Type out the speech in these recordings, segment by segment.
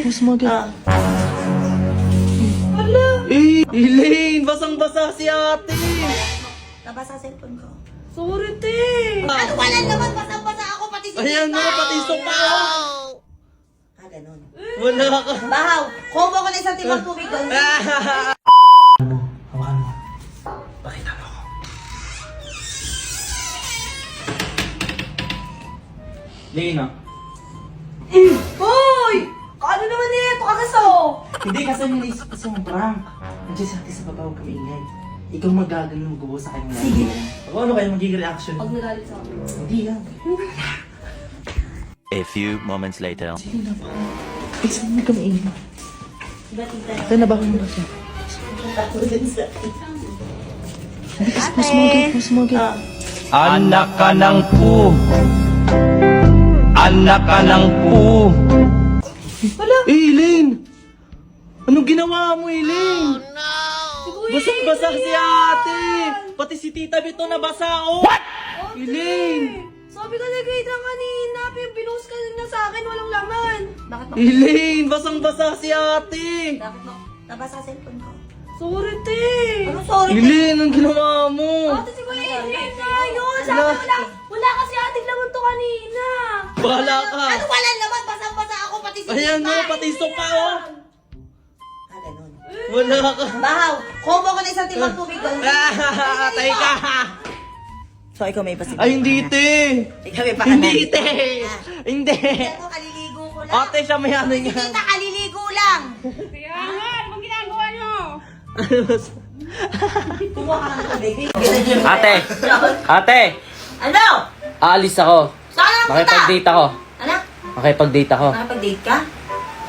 Post mo agad. Hala! Elaine! Basang-basa si ate! Nabasa cellphone ko. Sorry, te. Ano wala naman? Basang-basa ako pati si Ayan Tita. mo, pati sopa! Ganun. Wala ka! Bahaw, kumo ko na isang timang tubig doon. Hawakan mo. Pakita mo ako. Lina. Hoy! Ano naman ito? Kakaso! Hindi kasi nilisip kasi yung prank. Nandiyan si ate sa baba, huwag kami ingay. Ikaw magagano magbubo sa kanya. Sige. Ako ano kayo magiging reaction? Pag nagalit sa akin. Hindi yan. A few moments later. Sige na ba? Ay, saan mo kami ingay? Diba tita? Saan na ba kami ba siya? Katulad sa Post mo agad, post mo agad. Anak ka ng pu. Anak ka ng pu. Elaine! Anong ginawa mo, Elaine? Basang-basa si ate! Pati si Tita Bito nabasa, oh! What? Elaine! Sabi ka na kay Ethan kanina, pinost ka na sa akin, walang laman. Bakit mo? Elaine! Basang-basa si ate! Bakit mo? Nabasa cellphone ko. Sorry, te. Ano sorry? Elaine, anong ginawa mo? Ate, si Kuya Adrian nga yun. Sabi wala kasi ating laman to kanina. Bahala ka! Ano wala naman? Basang-basa ako pati si Ayan Tita. mo, pati sopa, oh! Ganun. Wala ka! Bahaw, kumo ko na isang timang tubig doon. Tay ka! So, ikaw may pasigil. Ay, hindi, te! Ikaw may pakanan. Hindi, te! Hindi! Ito, kaliligo ko lang. Ate, siya may ano Si yan. Tita, kaliligo lang. Kaya nga, anong ginagawa nyo? Kumuha ka ng tubig. Ate! Ate! Ano? Aalis ako. Saan ang punta? Makipag-date ako. Ano? Makipag-date ako. Nakapag-date ka?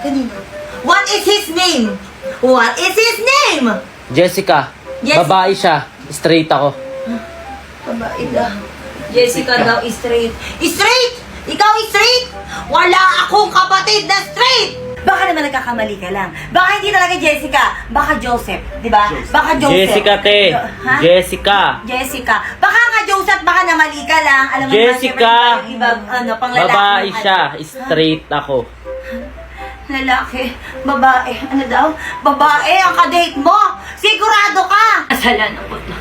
Kanino? What is his name? What is his name? Jessica. Yes. Babae siya. Straight ako. Babae daw. Jessica daw is straight. Straight? Ikaw is straight? Wala akong kapatid na straight! Baka naman nagkakamali ka lang. Baka hindi talaga Jessica. Baka Joseph. Di ba? Baka Joseph. Jessica, te. Ha? Jessica. Jessica. Baka nga Joseph, baka namali ka lang. Alam mo Jessica. naman, yung ibang panglalaki. Babae siya. Straight ako. Lalaki, babae, ano daw? Babae, ang kadate mo! Sigurado ka! Kasalanan ko to.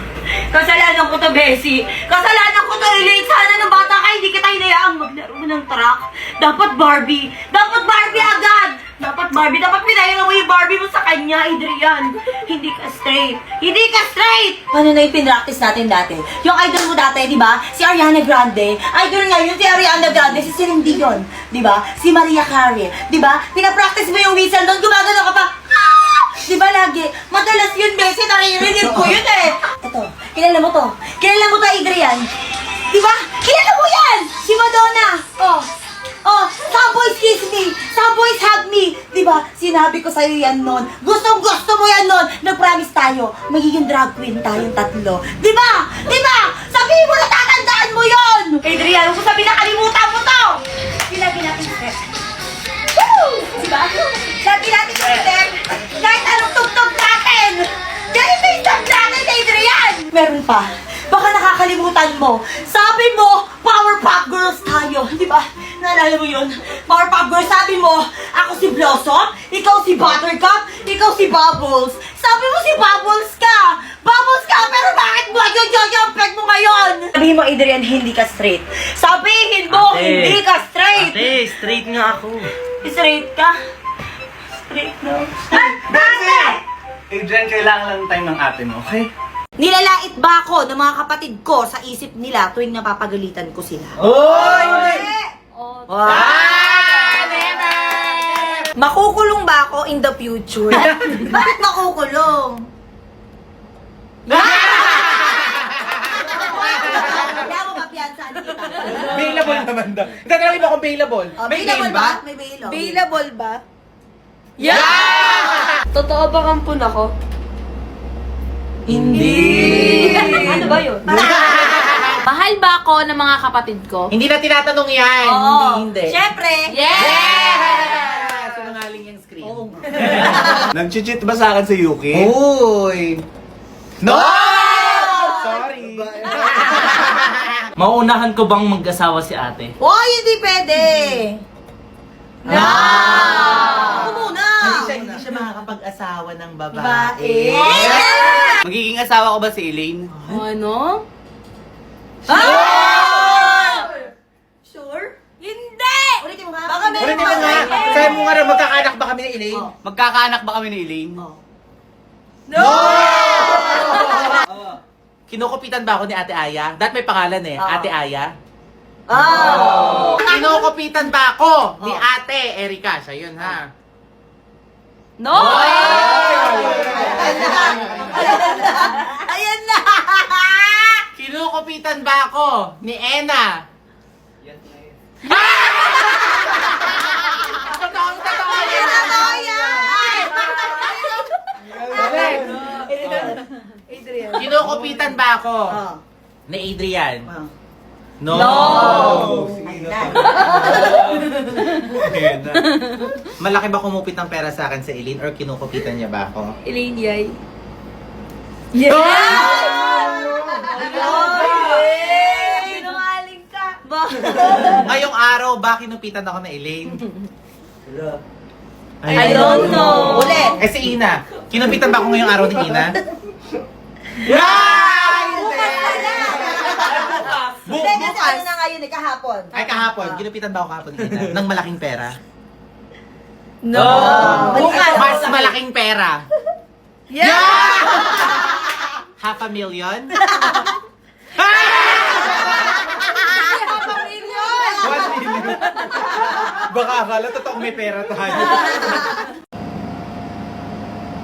Kasalanan ko to, Bessie. Kasalanan ko to, Elaine. Sana nung bata ka, hindi kita hinayaang maglaro ng truck. Dapat Barbie. Dapat Barbie agad! Dapat Barbie. Dapat pinayang mo yung Barbie mo sa kanya, Adrian. Hindi ka straight. Hindi ka straight! Ano na yung pinractice natin dati? Yung idol mo dati, di ba? Si Ariana Grande. Idol ngayon si Ariana Grande. Si Celine Dion. Di ba? Si Mariah Carey. Di ba? Pinapractice mo yung whistle doon. Gumagano ka pa. Ah! Di ba lagi? Madalas yun, Bessie. Naririnig ko yun eh. Ito. Kilala mo to. Kilala mo to, Adrian. Di ba? Kilala mo yan! Si Madonna. Oh. Oh, some boys kiss me, some boys hug me. Diba? Sinabi ko sa'yo yan nun. Gustong gusto mo yan nun. Nag-promise tayo, magiging drag queen tayong tatlo. Diba? Diba? Sabihin mo na tatandaan mo yon. Adrian, kung sabi na kalimutan mo to. Silagi natin step. Woo! Diba? Lagi natin step. Kahit anong tugtog natin. Ganito yung step natin, Adrian. Meron pa. Baka nakakalimutan mo. Sabi mo, Powerpuff Girls tayo. Di ba? Naalala mo yun? Powerpuff Girls, sabi mo, ako si Blossom, ikaw si Buttercup, ikaw si Bubbles. Sabi mo si Bubbles ka! Bubbles ka! Pero bakit mo yung peg mo ngayon? Sabihin mo, Adrian, hindi ka straight. Sabihin mo, hindi ka straight! Ate, straight nga ako. Straight ka? Straight no? Ate! Adrian, kailangan lang tayo ng ate mo, okay? Nilalait ba ako ng mga kapatid ko sa isip nila tuwing napapagalitan ko sila? Oy! Wow! Makukulong ba ako in the future? Bakit makukulong? Kaya mo mapiyansaan kita. Available naman daw. Tatanungin mo kung available. Available ba? May bail. Available ba? Yeah! Totoo ba kampun ako? Hindi! Ano ba yun? Mahal ba ako ng mga kapatid ko? Hindi na tinatanong yan. Oo. Hindi. Siyempre. Yeah! Sinungaling yung screen. Oo. Nag-cheat ba sa akin si Yuki? Uy! No! Sorry. Mauunahan ko bang mag-asawa si ate? Hoy, hindi pwede. No! Ako muna. asawa ng Babae. Magiging asawa ko ba si Elaine? Ano? Sure? Hindi! Ulitin mo nga. Baka meron Ulitin mo nga. Sabi mo nga rin, magkakaanak ba kami ni Elaine? Oh. Magkakaanak ba kami ni Elaine? No! Kinukupitan ba ako ni Ate Aya? Dahil may pangalan eh, Oo. Ate Aya. Oh! Kinukupitan ba ako ni Ate Erika? Siya yun ha. No! Ayan na! Kinukupitan ba ako ni Ena? Adrian. Kinukupitan ba ako Oh. ni Adrian? Oh. No! Ayan. Malaki ba kumupit ng pera sa akin sa Eileen or kinukupitan niya ba ako? Elaine Yay. Sinungaling ka. Ngayong araw ba kinupitan ako na Elaine? I don't know. Ulit. Eh si Ina, kinupitan ba ako ngayong araw ni Ina? Hindi, kasi ano na ngayon eh, kahapon. Ay kahapon, kinupitan ba ako kahapon ni Ina? Ng malaking pera? No! Bukas. Mas malaking pera? Yeah! Half a million? 1 million? Baka akala totoong may pera tayo.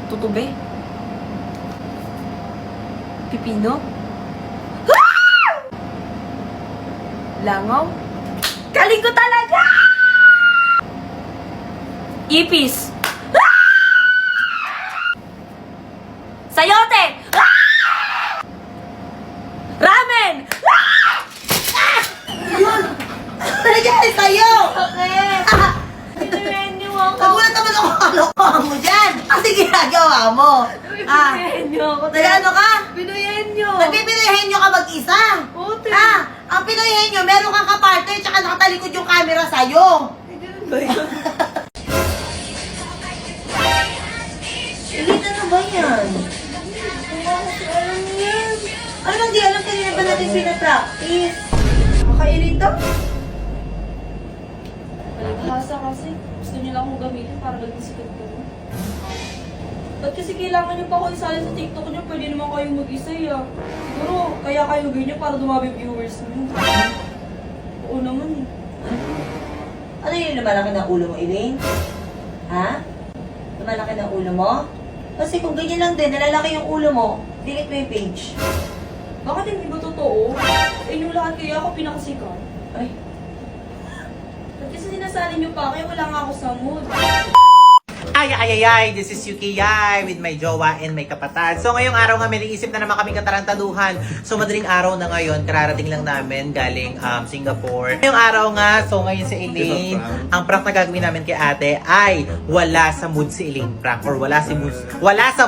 Tutube. Pipino. Langaw. Galing ko talaga! Ipis. Sayote. Ramen. Ano nangyari sa'yo? Bakit? Pinuyenyo ako. Nagulat naman ako kalokohan mo dyan. Kasi ginagawa mo. Pinuyenyo ako. Nagano ka? Pinuyenyo. Nagpipinoyhenyo ka mag-isa. Ote. Ang pinoyhenyo, meron kang kapartner tsaka nakatalikod yung camera sa'yo. Elite, ano ba yan? Ano bang di alam kanina ba natin pinapractice? Makailito? Naghasa kasi. Gusto niyo lang akong gamitin para maging sikat ko. Ba't kasi kailangan niyo pa ako isali sa TikTok niyo? Pwede naman kayong mag-isa ah. Siguro, kaya kayo ganyan para dumami viewers niyo. Oo naman eh. Ano yun lumalaki ng ulo mo, Elaine? Ha? Lumalaki ng ulo mo? Kasi kung ganyan lang din, nalalaki yung ulo mo, delete mo yung page. Bakit hindi ba totoo? Inyong lahat kaya ako pinakasikat. Ay, Ba't kasi sinasali niyo pa? Kaya wala nga ako sa mood. Ay, this is Yuki Yay with my jowa and my kapatid. So ngayong araw nga may naisip na naman kaming katarantaduhan. So madaling araw na ngayon, kararating lang namin galing Singapore. Ngayong araw nga, so ngayon si Elaine, ang prank na gagawin namin kay ate ay wala sa mood si Elaine prank or wala sa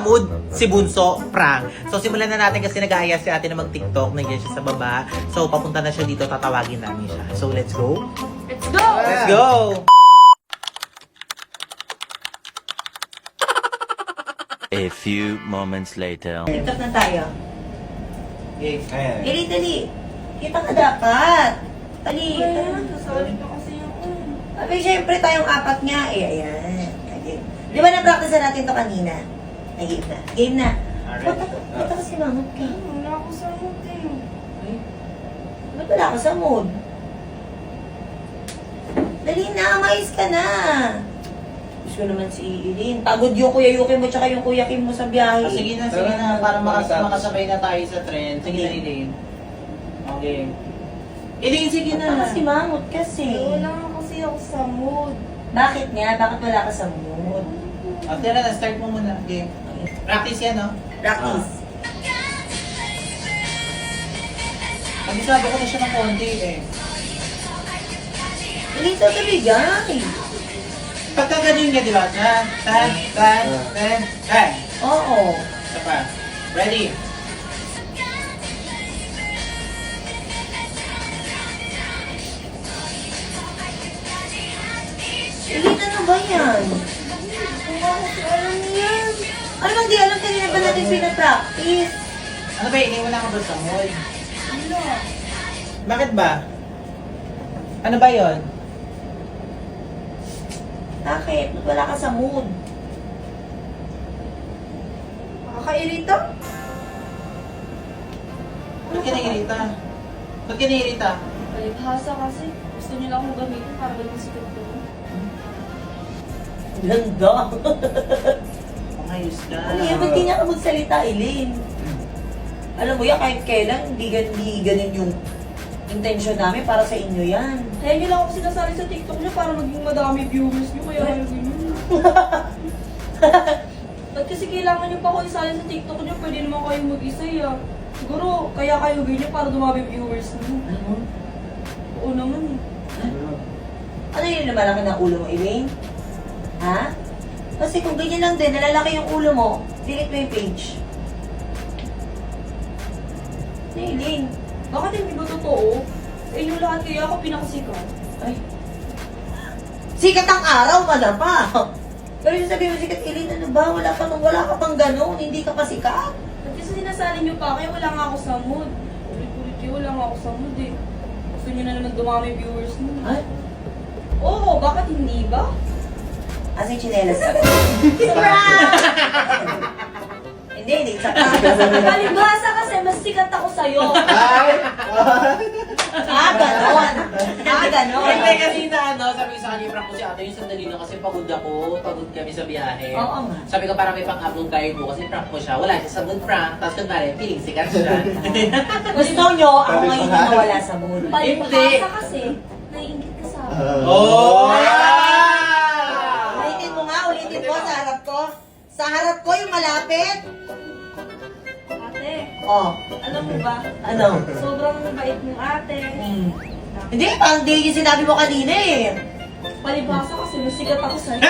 mood si Bunso prank. So simulan na natin kasi nag-aaya si ate na mag-TikTok, nandiyan siya sa baba. So papunta na siya dito, tatawagin namin siya. So let's go. Let's go! Let's go! A few moments later. TikTok na tayo. Okay. Elaine, dali. Kita ka dapat. Dali. Sasali pa kasi ako. Abi, syempre tayong apat nga. Ayan. Okay. Di ba na-practice na natin to kanina? Ay, game na. Game na. Ba't kasi mamot ka? Wala ako sa mood eh. Ba't wala ka sa mood? Dali na, mais ka na. Gusto ko naman si Elaine. Pagod yung Kuya Yuki mo tsaka yung Kuya Kim mo sa biyahe. Sige na, para makasabay na tayo sa trend. Sige na, Elaine. Okay. Elaine, sige Ba't na. kasi mamot kasi? Wala nga kasi ako sa mood. Bakit nga? Bakit wala ka sa mood? After na, start mo muna. Game. Practice yan, no? Practice. Mag-isabi ko na siya ng konti, eh. Elaine, tutuloy yan. Pagka ganun niya, di ba? Tan. Oo. Isa pa. Ready? Elaine, ano ba yan? Alam niyan. Ano bang di alam kanina ba natin pinapractice? Ano ba, Eileen? Wala ka ba sa mood? Ano? Bakit ba? Ano ba yon? Bakit? Ba't wala ka sa mood? Nakakairita? Ba't ka naiirita? Ba't ka naiirita? Palibhasa kasi. Gusto niyo lang akong gamitin para maging sikat ko. Ganda. Ayos ka. Ano yan? Ba't di niya ka magsalita, Eileen? Alam mo yan, kahit kailan, hindi ganun yung intention namin para sa inyo yan. Kaya niyo lang ako sinasali sa TikTok niyo para maging madami viewers niyo. Kaya kayo ganyan. Ba't kasi kailangan niyo pa ako isali sa TikTok niyo? Pwede naman kayo mag-isa ah. Siguro, kaya kayo ganyan para dumami viewers niyo. Oo naman eh. Ano yun naman ang ng ulo mo, Eileen? Ha? Kasi kung ganyan lang din, nalalaki yung ulo mo, delete mo yung page. Eileen. Bakit hindi ba totoo? Sa inyo lahat kaya ako pinakasikat. Ay. Sikat ang araw, madapa. Pero yung sabi mo sikat, Eileen, ano ba? Wala ka pang ganun, hindi ka pa sikat. Ba't kasi sinasali niyo pa kayo, wala nga ako sa mood. Ulit-ulit kayo, wala nga ako sa mood eh. Gusto niyo na naman dumami viewers niyo. Ay? Oo, bakit hindi ba? Asa yung chinelas? Surprise! Hindi, Palibhasa kasi, mas sikat ako sa'yo. ganon. Ganon. Hindi kasi na ano, sabi ko sa kanya, prank ko si ate yung sandali na kasi pagod ako, pagod kami sa biyahe. Oo nga. Sabi ko para may pang-upload kayo mo kasi prank ko siya. Wala siya sa mood prank, tapos kunwari, feeling sikat siya. Gusto nyo, ako ngayon yung nawala sa mood. Palibhasa kasi, naiingit ka sa akin. Oh! Ulitin mo sa harap ko. Sa harap ko yung malapit. Ate, Oh, alam mo ba? ano? Sobrang bait mong ate. Hindi, parang di yung sinabi mo kanina eh. Palibhasa kasi, mas sikat ako sa'yo.